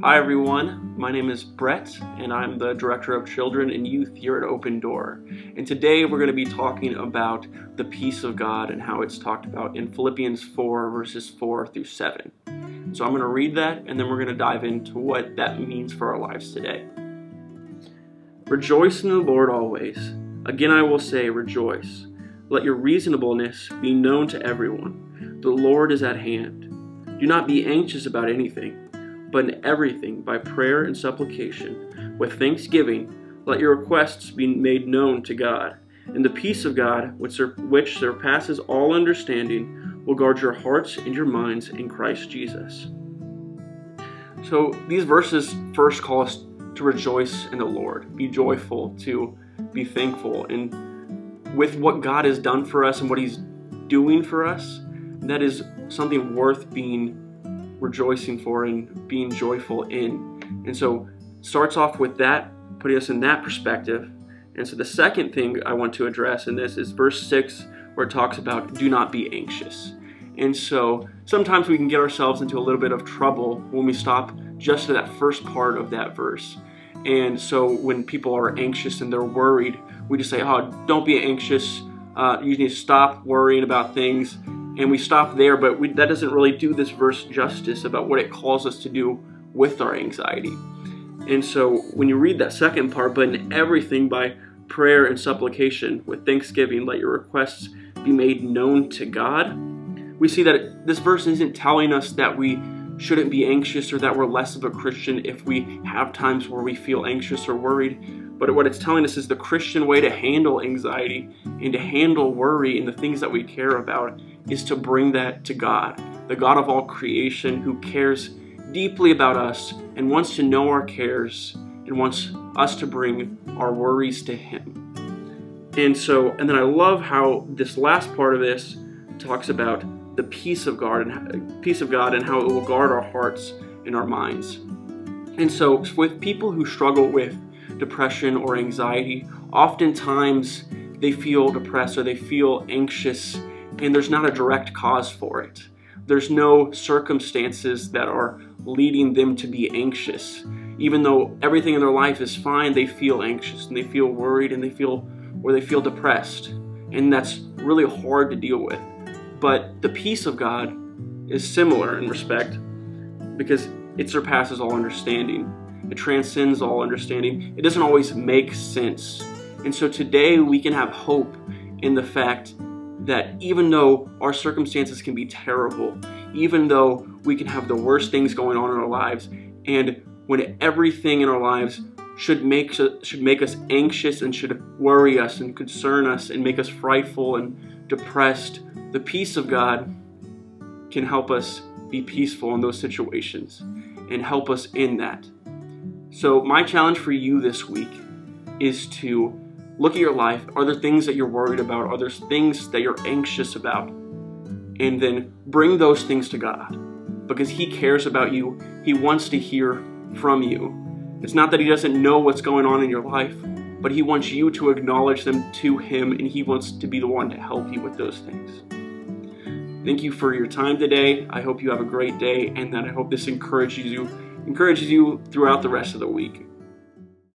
Hi everyone, my name is Brett and I'm the Director of Children and Youth here at Open Door. And today we're going to be talking about the peace of God and how it's talked about in Philippians 4 verses 4 through 7. So I'm going to read that and then we're going to dive into what that means for our lives today. Rejoice in the Lord always. Again I will say rejoice. Let your reasonableness be known to everyone. The Lord is at hand. Do not be anxious about anything, but in everything, by prayer and supplication, with thanksgiving, let your requests be made known to God. And the peace of God, which surpasses all understanding, will guard your hearts and your minds in Christ Jesus. So these verses first call us to rejoice in the Lord, be joyful, to be thankful. And with what God has done for us and what He's doing for us, that is something worth being rejoicing for and being joyful in. And so it starts off with that, putting us in that perspective. And so the second thing I want to address in this is verse 6, where it talks about do not be anxious. And so sometimes we can get ourselves into a little bit of trouble when we stop just at that first part of that verse. And so when people are anxious and they're worried, we just say, oh, don't be anxious. You need to stop worrying about things. And we stop there, but that doesn't really do this verse justice about what it calls us to do with our anxiety. And so when you read that second part, but in everything by prayer and supplication, with thanksgiving, let your requests be made known to God, we see that this verse isn't telling us that we shouldn't be anxious or that we're less of a Christian if we have times where we feel anxious or worried. But what it's telling us is the Christian way to handle anxiety and to handle worry and the things that we care about is to bring that to God, the God of all creation who cares deeply about us and wants to know our cares and wants us to bring our worries to Him. And then I love how this last part of this talks about the peace of God and how it will guard our hearts and our minds. And so with people who struggle with depression or anxiety, oftentimes they feel depressed or they feel anxious and there's not a direct cause for it. There's no circumstances that are leading them to be anxious. Even though everything in their life is fine, they feel anxious and they feel worried and they feel depressed. And that's really hard to deal with. But the peace of God is similar in respect because it surpasses all understanding. It transcends all understanding. It doesn't always make sense. And so today we can have hope in the fact that even though our circumstances can be terrible, even though we can have the worst things going on in our lives, and when everything in our lives should make us anxious and should worry us and concern us and make us frightful and depressed, the peace of God can help us be peaceful in those situations and help us in that. So my challenge for you this week is to look at your life. Are there things that you're worried about? Are there things that you're anxious about? And then bring those things to God because He cares about you. He wants to hear from you. It's not that He doesn't know what's going on in your life, but He wants you to acknowledge them to Him, and He wants to be the one to help you with those things. Thank you for your time today. I hope you have a great day and that I hope this encourages you throughout the rest of the week.